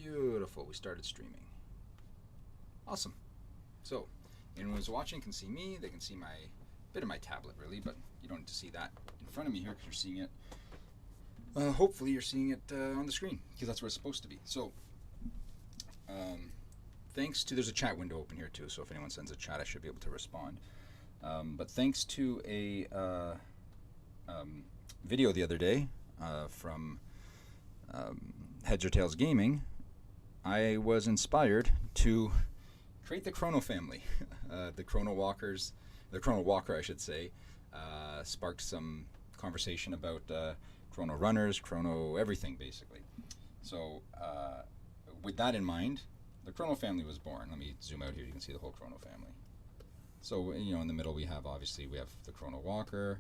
Beautiful. We started streaming. Awesome. So, anyone who's watching can see me. They can see my bit of my tablet, really, but you don't need to see that in front of me here because you're seeing it. Hopefully, you're seeing it on the screen because that's where it's supposed to be. So, thanks to there's a chat window open here too. So if anyone sends a chat, I should be able to respond. But thanks to a video the other day from Heads or Tails Gaming, I was inspired to create the ChronoFamily. The Chronowalker, I should say, sparked some conversation about Chrono runners, Chrono everything, basically. So with that in mind, the ChronoFamily was born. Let me zoom out here. You can see the whole ChronoFamily. So, you know, in the middle we have the Chronowalker,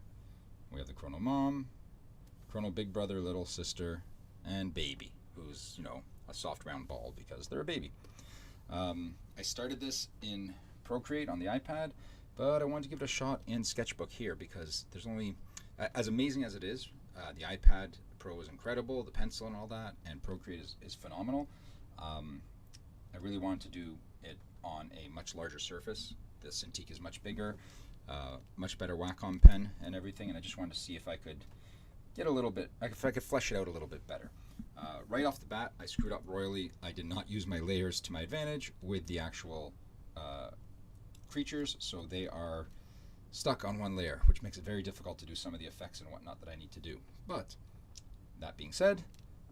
we have the Chrono Mom, Chrono Big Brother, Little Sister, and Baby, who's, you know, a soft round ball because they're a baby. I started this in ProCreate on the iPad, but I wanted to give it a shot in Sketchbook here because there's only, as amazing as it is, the iPad Pro is incredible, the pencil and all that, and ProCreate is phenomenal. I really wanted to do it on a much larger surface. The Cintiq is much bigger, much better Wacom pen and everything, and I just wanted to see if I could get a little bit, if I could flesh it out a little bit better. Right off the bat, I screwed up royally. I did not use my layers to my advantage with the actual creatures, so they are stuck on one layer, which makes it very difficult to do some of the effects and whatnot that I need to do. But that being said,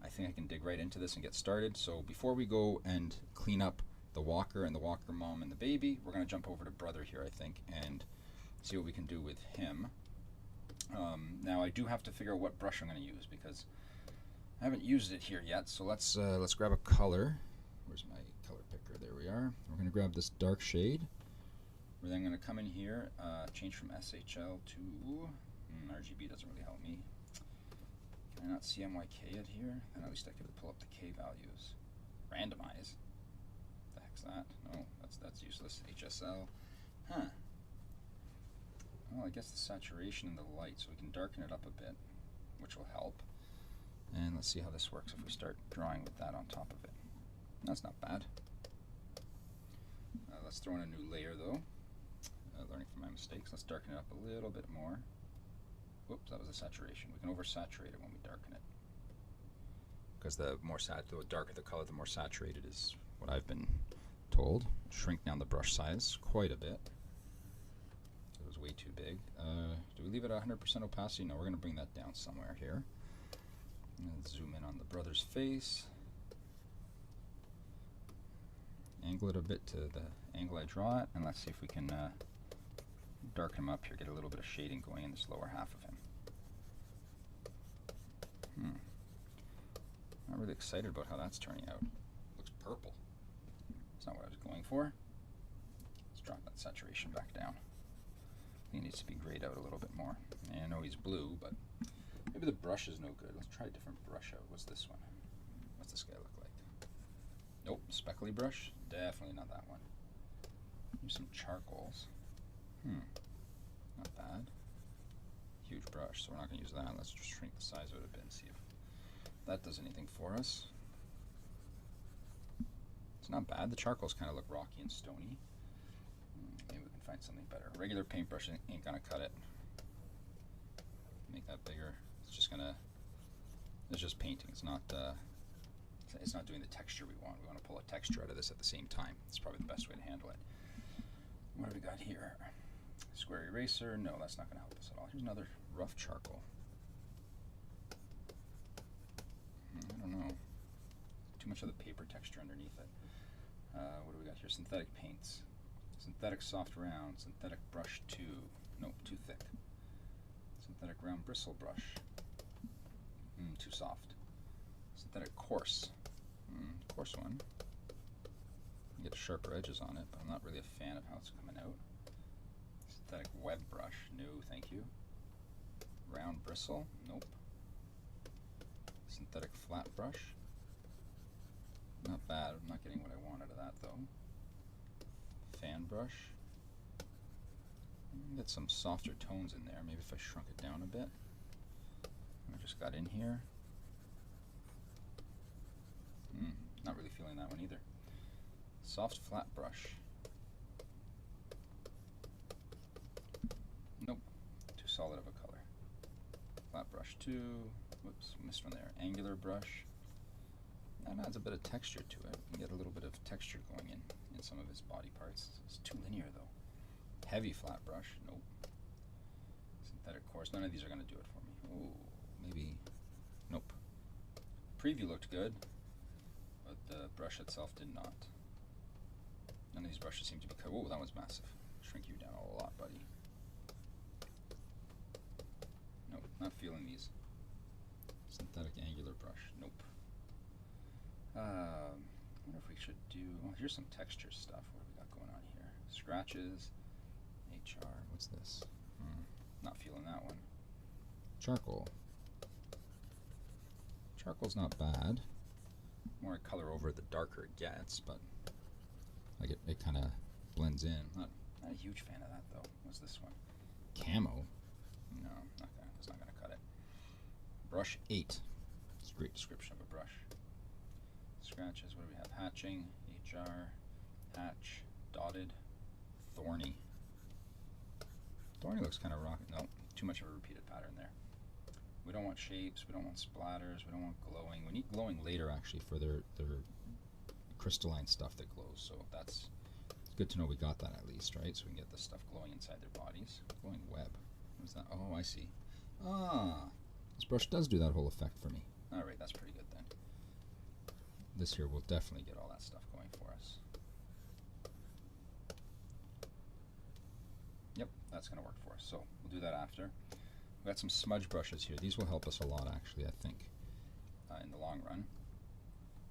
I think I can dig right into this and get started. So before we go and clean up the Walker and the Walker Mom and the baby, we're going to jump over to Brother here, I think, and see what we can do with him. Now I do have to figure out what brush I'm going to use because I haven't used it here yet. So let's grab a color. Where's my color picker? There we are. We're going to grab this dark shade. We're then going to come in here, change from SHL to RGB doesn't really help me. Can I not CMYK it here? Then at least I could pull up the K values. Randomize. The heck's that? No, that's useless. HSL. Huh. Well, I guess the saturation and the light, so we can darken it up a bit, which will help. And let's see how this works if we start drawing with that on top of it. That's not bad. Let's throw in a new layer though. Learning from my mistakes. Let's darken it up a little bit more. Whoops, that was a saturation. We can oversaturate it when we darken it. Because the darker the color, the more saturated is what I've been told. Shrink down the brush size quite a bit. It was way too big. Do we leave it at 100% opacity? No, we're going to bring that down somewhere here. And zoom in on the brother's face. Angle it a bit to the angle I draw it, and let's see if we can darken him up here, get a little bit of shading going in this lower half of him. Not really excited about how that's turning out. Looks purple. It's not what I was going for. Let's drop that saturation back down. He needs to be grayed out a little bit more. And I know he's blue, but maybe the brush is no good. Let's try a different brush out. What's this one? What's this guy look like? Nope, speckly brush. Definitely not that one. Use some charcoals. Not bad. Huge brush, so we're not going to use that. Let's just shrink the size of it a bit and see if that does anything for us. It's not bad. The charcoals kind of look rocky and stony. Maybe we can find something better. Regular paintbrush ain't going to cut it. Make that bigger. It's just going to... It's just painting. It's not doing the texture we want. We want to pull a texture out of this at the same time. It's probably the best way to handle it. What do we got here? Square eraser. No, that's not going to help us at all. Here's another rough charcoal. I don't know. Too much of the paper texture underneath it. What do we got here? Synthetic paints. Synthetic soft round. Synthetic brush 2. Nope, too thick. Synthetic round bristle brush. Too soft. Synthetic coarse. Coarse one. Get sharper edges on it, but I'm not really a fan of how it's coming out. Synthetic web brush. No, thank you. Round bristle. Nope. Synthetic flat brush. Not bad. I'm not getting what I want out of that though. Fan brush. Get some softer tones in there. Maybe if I shrunk it down a bit. I just got in here. Not really feeling feeling that one either. Soft flat brush. Nope, too solid of a color. Flat brush 2. Whoops, missed one there. Angular brush. That adds a bit of texture to it. You can get a little bit of texture going in some of his body parts. It's too linear though. Heavy flat brush. Nope. Synthetic coarse. None of these are going to do it for me. Oh, maybe. Nope. Preview looked good, but the brush itself did not. None of these brushes seem to be cut. Oh, that one's massive. Shrink you down a lot, buddy. Nope, not feeling these. Synthetic angular brush. Nope. I wonder if we should do. Well, here's some texture stuff. What have we got going on here? Scratches. HR. What's this? Not feeling that one. Charcoal. Charcoal's not bad. More color over, the darker it gets, but like it kind of blends in. Not a huge fan of that though. What's this one? Camo. No, that's not gonna cut it. Brush 8. It's a great description of a brush. Scratches. What do we have? Hatching. HR. Hatch. Dotted. Thorny. Thorny looks kind of rocky. No, too much of a repeated pattern there. We don't want shapes, we don't want splatters, we don't want glowing. We need glowing later actually for their crystalline stuff that glows. So it's good to know we got that at least, right? So we can get this stuff glowing inside their bodies. Glowing web. What's that? Oh, I see. This brush does do that whole effect for me. Alright, that's pretty good then. This here will definitely get all that stuff going for us. Yep, that's going to work for us. So we'll do that after. We've got some smudge brushes here. These will help us a lot actually, I think, in the long run.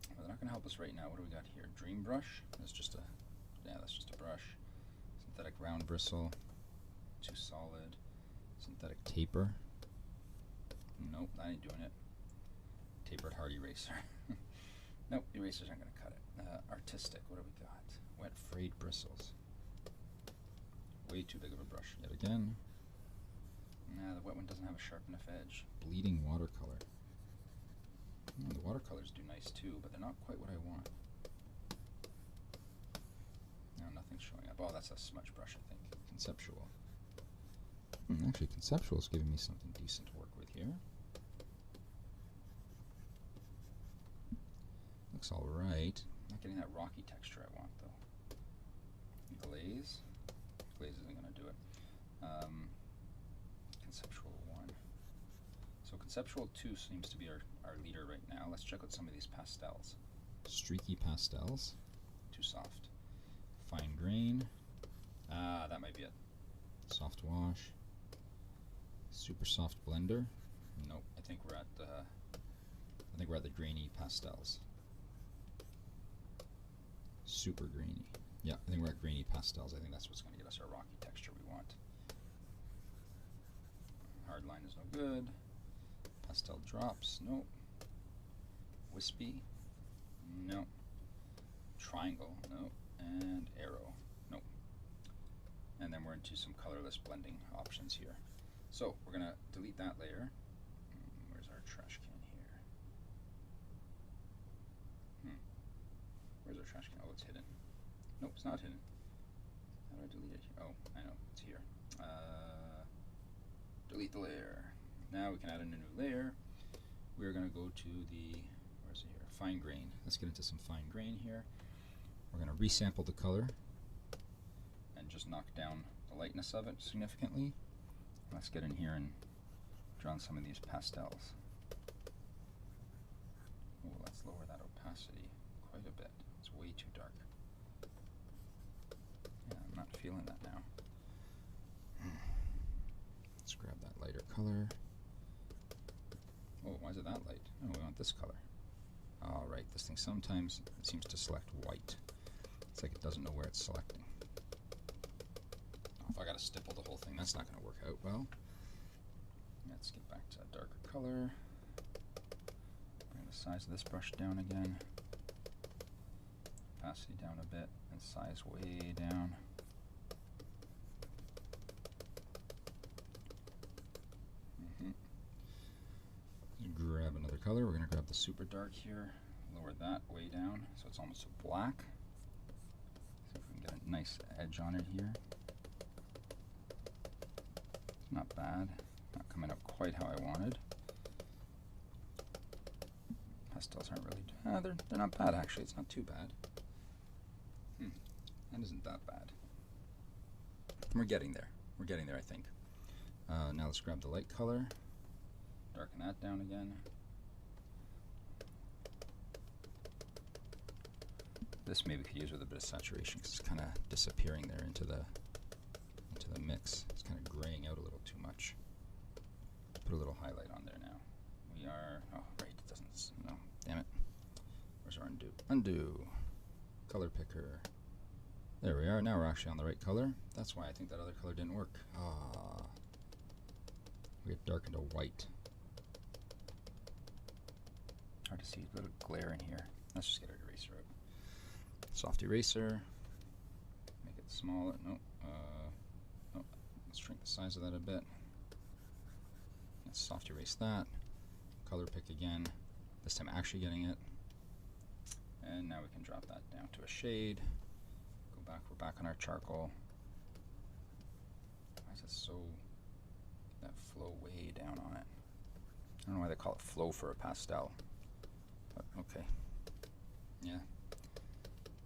But they're not going to help us right now. What do we got here? Dream brush. That's just a brush. Synthetic round bristle. Too solid. Synthetic taper. Nope, that ain't doing it. Tapered hard eraser. Nope, erasers aren't going to cut it. Artistic. What do we got? Wet frayed bristles. Way too big of a brush yet again. Nah, the wet one doesn't have a sharp enough edge. Bleeding watercolor. The watercolors do nice too, but they're not quite what I want. No, nothing's showing up. Oh, that's a smudge brush, I think. Conceptual. Actually, conceptual is giving me something decent to work with here. Looks alright. Not getting that rocky texture I want though. Glaze. Glaze isn't going to do it. Conceptual 1. So conceptual 2 seems to be our leader right now. Let's check out some of these pastels. Streaky pastels. Too soft. Fine grain. That might be it. Soft wash. Super soft blender. Nope. I think we're at the grainy pastels. Super grainy. Yeah, I think we're at grainy pastels. I think that's what's going to get us our rocky texture we want. Hard line is no good. Pastel drops, nope. Wispy, nope. Triangle, nope. And arrow, nope. And then we're into some colorless blending options here. So we're going to delete that layer. Where's our trash can here? Where's our trash can? Oh, it's hidden. Nope, it's not hidden. How do I delete it? Oh, I know, it's here. Delete the layer. Now we can add in a new layer. We're going to go to the, where's it here? Fine grain. Let's get into some fine grain here. We're going to resample the color and just knock down the lightness of it significantly. Let's get in here and draw on some of these pastels. Oh, let's lower that opacity quite a bit. It's way too dark. Yeah, I'm not feeling that now. Let's grab that lighter color. Oh, why is it that light? Oh, we want this color. Alright, this thing sometimes it seems to select white. It's like it doesn't know where it's selecting. If I gotta stipple the whole thing, that's not gonna work out well. Let's get back to a darker color. Bring the size of this brush down again. Opacity down a bit, and size way down. Grab another color. We're going to grab the super dark here. lower that way down so it's almost a black. See if we can get a nice edge on it here. It's not bad. Not coming up quite how I wanted. Pastels aren't really... they're not bad, actually. It's not too bad. That isn't that bad. We're getting there. We're getting there, I think. Now let's grab the light color. Darken that down again. This maybe could use with a bit of saturation because it's kind of disappearing there into the mix. It's kind of graying out a little too much. Put a little highlight on there now. We are... oh, right, it doesn't... no, damn it. Where's our undo? Undo. Color picker. There we are. Now we're actually on the right color. That's why I think that other color didn't work. Ah. We get darkened to white. Hard to see. A little glare in here. Let's just get our eraser out. Soft eraser. Make it smaller. No. No. Let's shrink the size of that a bit. Let's soft erase that. Color pick again. This time actually getting it. And now we can drop that down to a shade. Go back. We're back on our charcoal. Why is it so... that flow way down on it? I don't know why they call it flow for a pastel. But okay. Yeah.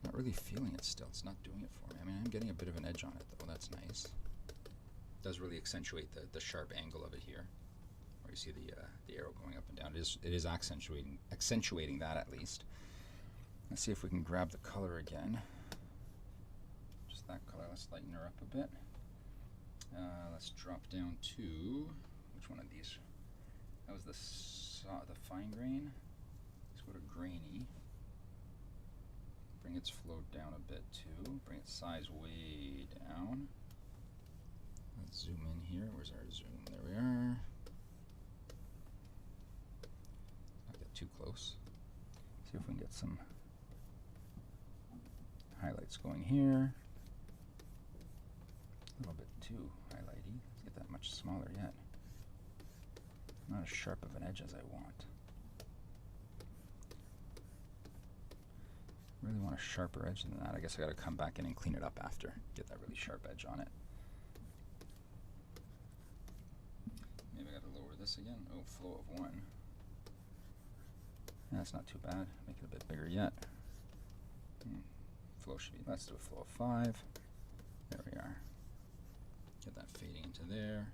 Not really feeling it still. It's not doing it for me. I mean, I'm getting a bit of an edge on it though. That's nice. It does really accentuate the sharp angle of it here. Where you see the arrow going up and down. It is accentuating that at least. Let's see if we can grab the color again. Just that color. Let's lighten her up a bit. Let's drop down to, which one of these? That was the fine grain. Let's go to grainy. Bring its flow down a bit too. Bring its size way down. Let's zoom in here. Where's our zoom? There we are. Not get too close. See if we can get some highlights going here. A little bit too highlighty. Let's get that much smaller yet. Not as sharp of an edge as I want. Really want a sharper edge than that. I guess I gotta come back in and clean it up after. Get that really sharp edge on it. Maybe I gotta lower this again. Oh, flow of 1. That's not too bad. Make it a bit bigger yet. Flow should be, let's do a flow of 5. There we are. Get that fading into there.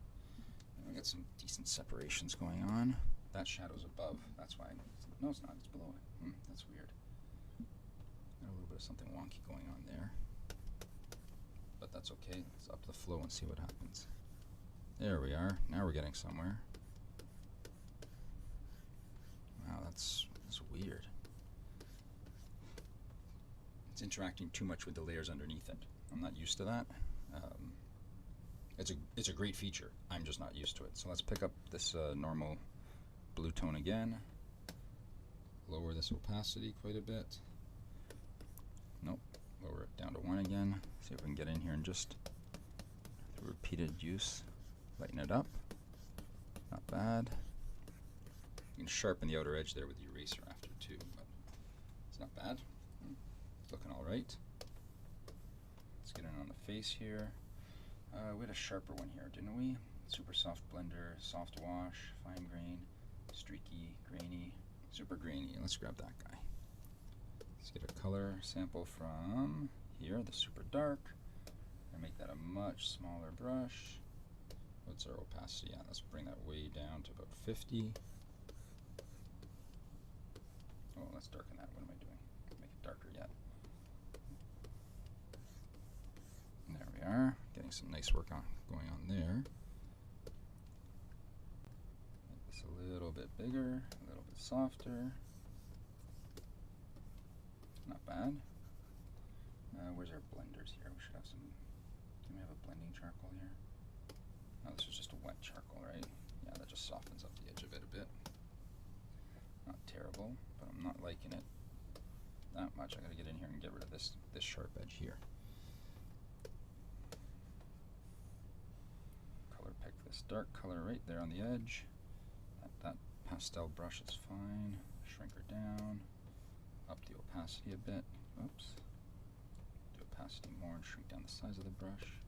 And we got some decent separations going on. That shadow's above. That's why. No, it's not. It's below it. That's weird. Got a little bit of something wonky going on there. But that's okay. Let's up the flow and see what happens. There we are. Now we're getting somewhere. Wow, that's weird. It's interacting too much with the layers underneath it. I'm not used to that. It's a great feature. I'm just not used to it. So let's pick up this normal blue tone again. Lower this opacity quite a bit. Nope. Lower it down to 1 again. See if we can get in here and just through repeated use lighten it up. Not bad. You can sharpen the outer edge there with the eraser after too, but it's not bad. It's looking all right. Let's get in on the face here. We had a sharper one here, didn't we? Super soft blender, soft wash, fine grain, streaky, grainy, super grainy. Let's grab that guy. Let's get a color sample from here, the super dark, and make that a much smaller brush. What's our opacity? Yeah, let's bring that way down to about 50. Oh, let's darken that. What am I doing? Make it darker yet. There we are. Getting some nice work going on there. Make this a little bit bigger, a little bit softer. Not bad. Where's our blenders here? We should have some. Do we have a blending charcoal here? No, this is just a wet charcoal, right? Yeah, that just softens up the edge of it a bit. Not terrible, but I'm not liking it that much. I gotta get in here and get rid of this sharp edge here. Color pick this dark color right there on the edge. That pastel brush is fine. Shrink her down. opacity a bit. Oops. Do opacity more and shrink down the size of the brush.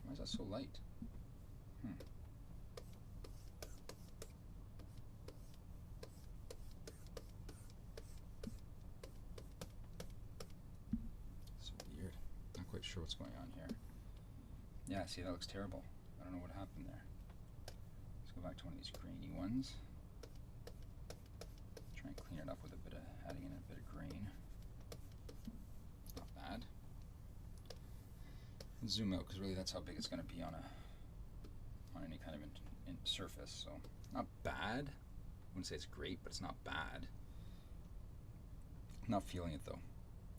Why is that so light? So weird. Not quite sure what's going on here. Yeah, see, that looks terrible. I don't know what happened there. Let's go back to one of these grainy ones. Try and clean it up with a bit of, adding in a bit of grain. Not bad. And zoom out, because really that's how big it's going to be on any kind of surface. So not bad. I wouldn't say it's great, but it's not bad. I'm not feeling it though.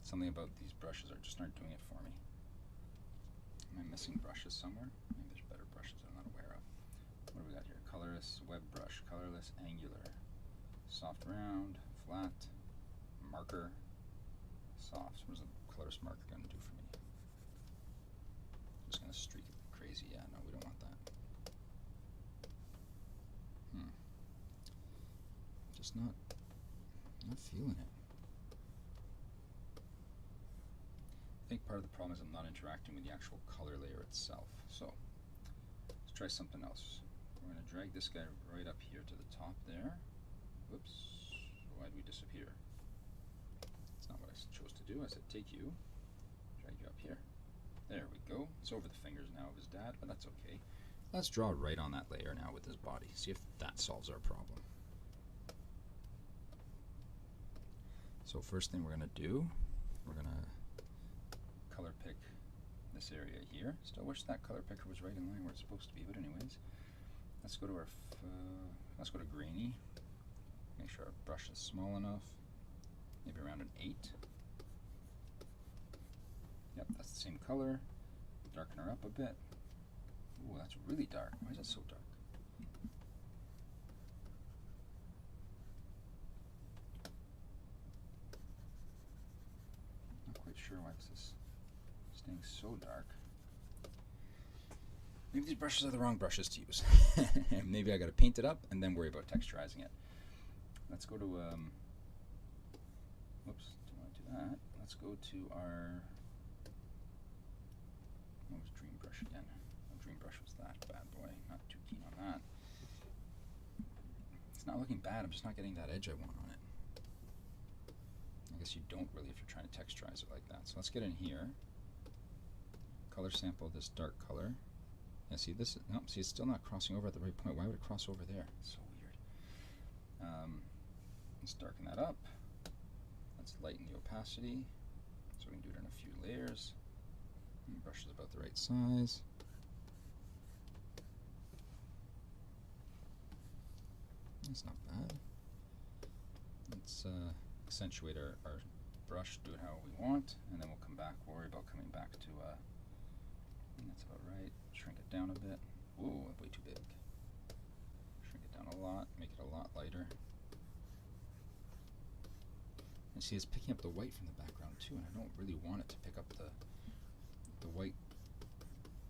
Something about these brushes just aren't doing it for me. Am I missing brushes somewhere? Maybe there's better brushes I'm not aware of. What do we got here? Colorless web brush, colorless angular, soft round, flat, marker, soft. What is a colorless marker going to do for me? Just going to streak it crazy. Yeah, no, we don't want that. Just not feeling it. I think part of the problem is I'm not interacting with the actual color layer itself. So let's try something else. We're going to drag this guy right up here to the top there. Whoops, why did we disappear? That's not what I chose to do. I said take you, drag you up here. There we go. It's over the fingers now of his dad, but that's okay. Let's draw right on that layer now with his body. See if that solves our problem. So first thing we're going to do, we're going to color pick this area here. Still wish that color picker was right in line where it's supposed to be, but anyways, let's go to our let's go to grainy. Make sure our brush is small enough, maybe around an 8. Yep, that's the same color. Darken her up a bit. Ooh, that's really dark. Why is that so dark? Not quite sure why this is staying so dark. Maybe these brushes are the wrong brushes to use. Maybe I gotta paint it up and then worry about texturizing it. Let's go to, whoops, don't want to do that. Let's go to our, what was Dream Brush again? Oh, Dream Brush was that bad boy. Not too keen on that. It's not looking bad, I'm just not getting that edge I want on it. I guess you don't really if you're trying to texturize it like that. So let's get in here. Color sample this dark color. Yeah, see this? No, see it's still not crossing over at the right point. Why would it cross over there? It's so weird. Let's darken that up. Let's lighten the opacity so we can do it in a few layers. And the brush is about the right size. That's not bad. Let's accentuate our brush, do it how we want, and then we'll come back, worry about coming back to, that's about right. Shrink it down a bit. Whoa, way too big. Shrink it down a lot, make it a lot lighter. And see, it's picking up the white from the background too, and I don't really want it to pick up the white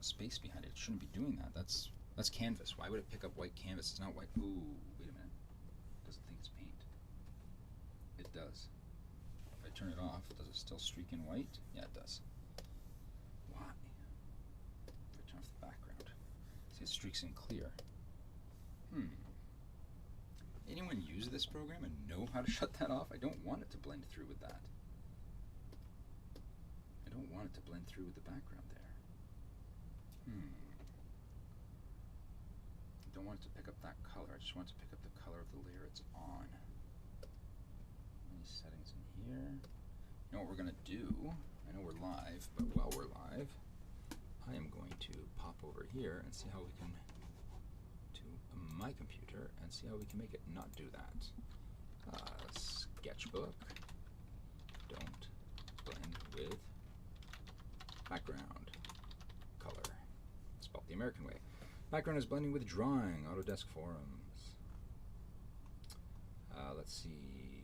space behind it. It shouldn't be doing that. That's canvas. Why would it pick up white canvas? It's not white. Ooh, wait a minute. It doesn't think it's paint. It does. If I turn it off, does it still streak in white? Yeah, it does. Why? If I turn off the background. See, it streaks in clear. Anyone use this program and know how to shut that off? I don't want it to blend through with that. I don't want it to blend through with the background there. I don't want it to pick up that color. I just want it to pick up the color of the layer it's on. Any settings in here? You know what we're going to do? I know we're live, but while we're live, I am going to pop over here and see how we can my computer and see how we can make it not do that. Sketchbook, don't blend with background color. Spelled the American way. Background is blending with drawing. Autodesk Forums. Let's see.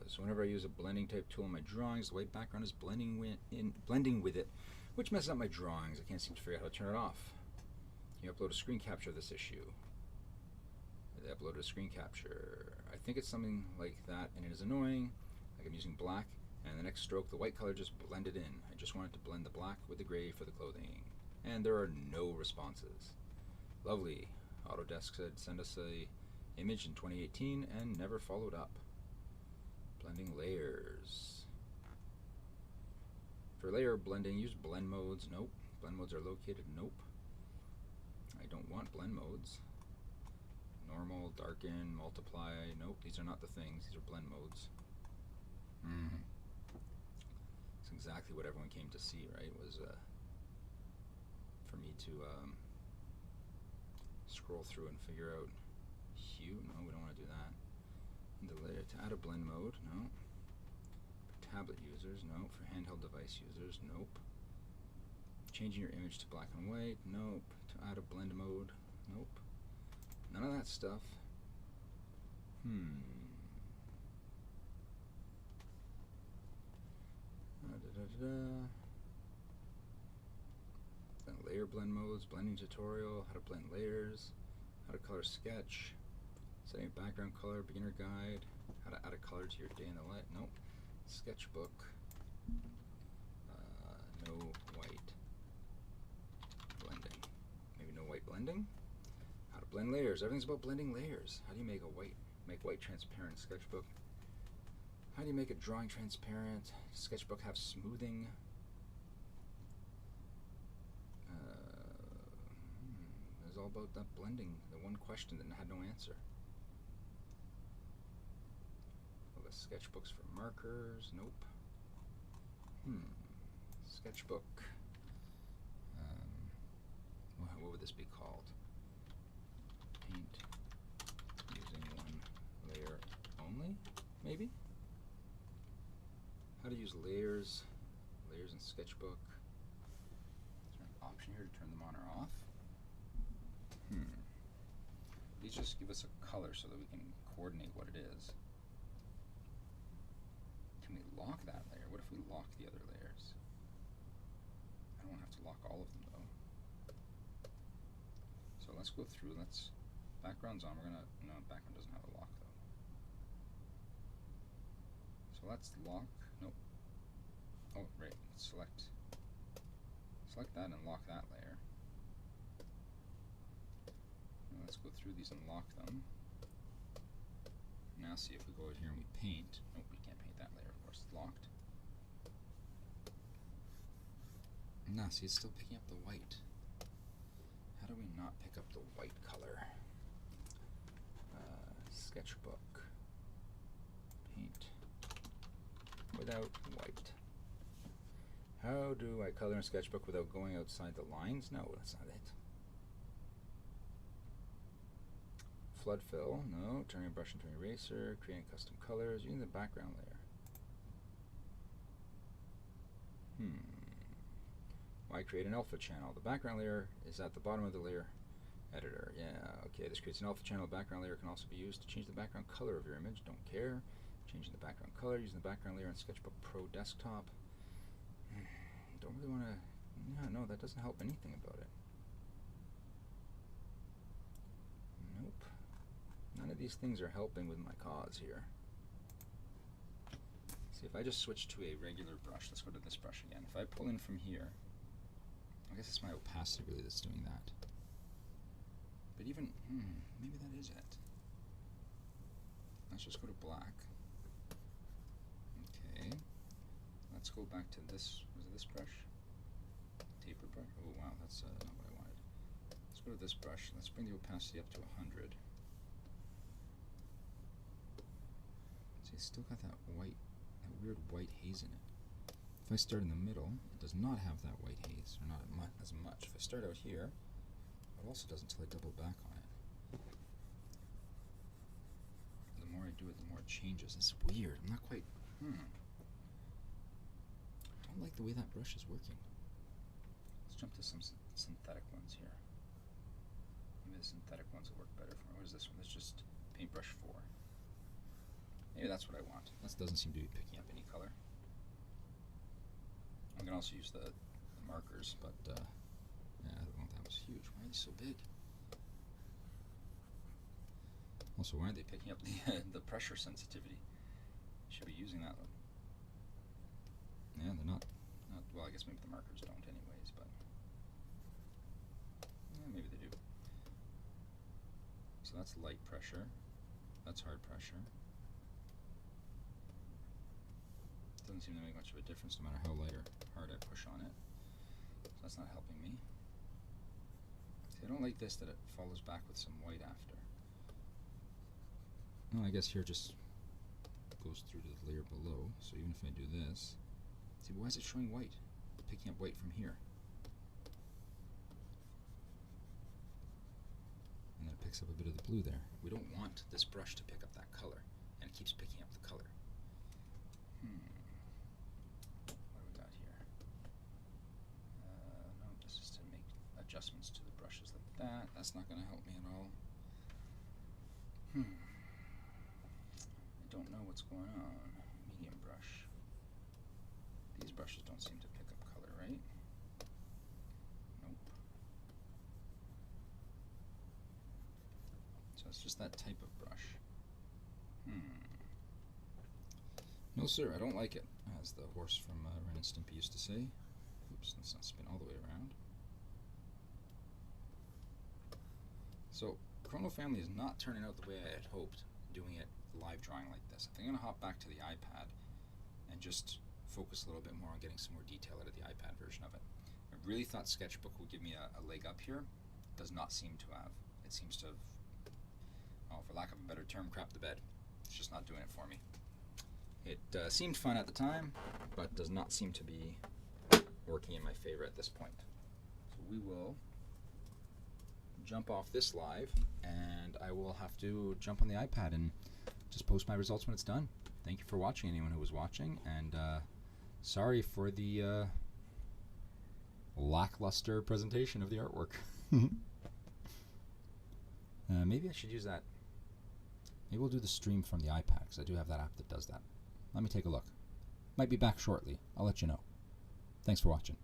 So whenever I use a blending type tool in my drawings, the white background is blending with it, which messes up my drawings. I can't seem to figure out how to turn it off. Can you upload a screen capture of this issue? They uploaded a screen capture. I think it's something like that, and it is annoying. I I'm using black, and the next stroke the white color just blended in. I just wanted to blend the black with the gray for the clothing. And there are no responses. Lovely. Autodesk said send us a image in 2018 and never followed up. Blending layers. For layer blending, use blend modes. Nope. Blend modes are located. Nope. I don't want blend modes. Normal, darken, multiply. Nope, these are not the things. These are blend modes. It's exactly what everyone came to see, right? Was for me to scroll through and figure out hue. No, we don't want to do that. And the layer to add a blend mode. No. For tablet users. No. For handheld device users. Nope. Changing your image to black and white. Nope. To add a blend mode. Nope. None of that stuff. Then layer blend modes, blending tutorial, how to blend layers, how to color sketch, setting background color, beginner guide, how to add a color to your day in the light. Nope. Sketchbook. No white blending. Maybe no white blending? How to blend layers. Everything's about blending layers. How do you make white transparent? Sketchbook. How do you make a drawing transparent? Sketchbook have smoothing. It was all about that blending. The one question that had no answer. All the sketchbooks for markers. Nope. Sketchbook. What would this be called? Paint using one layer only, maybe? How to use layers in Sketchbook. Is there an option here to turn them on or off? These just give us a color so that we can coordinate what it is. Can we lock that layer? What if we lock the other layers? I don't want to have to lock all of them though. So let's go through, background's on, no, background doesn't have a lock though. So let's lock, nope. Oh, right, let's select that and lock that layer. And let's go through these and lock them. Now see if we go out here and we paint. Nope, we can't paint that layer, of course, it's locked. Now see, it's still picking up the white. How do we not pick up the white color? Sketchbook. Paint without white. How do I color in Sketchbook without going outside the lines? No, that's not it. Flood fill, no. Turning a brush into an eraser, creating custom colors, using the background layer. Why create an alpha channel? The background layer is at the bottom of the layer editor. Yeah, okay, this creates an alpha channel. Background layer can also be used to change the background color of your image. Don't care. Changing the background color, using the background layer in Sketchbook Pro Desktop. Don't really want to, yeah, no, that doesn't help anything about it. Nope. None of these things are helping with my cause here. See, if I just switch to a regular brush, let's go to this brush again. If I pull in from here, I guess it's my opacity really that's doing that. But even, maybe that is it. Let's just go to black. Okay. Let's go back to this, was it this brush? Taper brush? Oh wow, that's not what I wanted. Let's go to this brush. Let's bring the opacity up to 100. See, it's still got that white, that weird white haze in it. If I start in the middle, it does not have that white haze, or not as much. If I start out here, it also doesn't until I double back on it. The more I do it, the more it changes. It's weird. I'm not quite, I don't like the way that brush is working. Let's jump to some synthetic ones here. Maybe the synthetic ones will work better for me. What is this one? It's just Paintbrush 4. Maybe that's what I want. That doesn't seem to be picking up any color. I can also use the markers, but yeah, that was huge. Why are they so big? Also, why aren't they picking up the pressure sensitivity? Should be using that one. guess maybe the markers don't anyways, but yeah, maybe they do. So that's light pressure. That's hard pressure. Doesn't seem to make much of a difference no matter how light or hard I push on it. So that's not helping me. See, I don't like this, that it follows back with some white after. Well, I guess here just goes through to the layer below, so even if I do this, see, why is it showing white? Picking up white from here. And then it picks up a bit of the blue there. We don't want this brush to pick up that color, and it keeps picking up the color. What do we got here? No, this is to make adjustments to the brushes like that. That's not going to help me at all. I don't know what's going on. Medium brush. These brushes don't seem to pick up color, right? Nope. So it's just that type of brush. No sir, I don't like it, as the horse from Ren and Stimpy used to say. Oops, let's not spin all the way around. So, ChronoFamily is not turning out the way I had hoped, doing it live drawing like this. I think I'm going to hop back to the iPad and just focus a little bit more on getting some more detail out of the iPad version of it. I really thought Sketchbook would give me a leg up here. It does not seem to have. It seems to have, well, for lack of a better term, crapped the bed. It's just not doing it for me. It seemed fun at the time, but does not seem to be working in my favor at this point. So we will jump off this live, and I will have to jump on the iPad and just post my results when it's done. Thank you for watching, anyone who was watching, and sorry for the lackluster presentation of the artwork. Maybe I should use that. Maybe we'll do the stream from the iPad, because I do have that app that does that. Let me take a look. Might be back shortly. I'll let you know. Thanks for watching.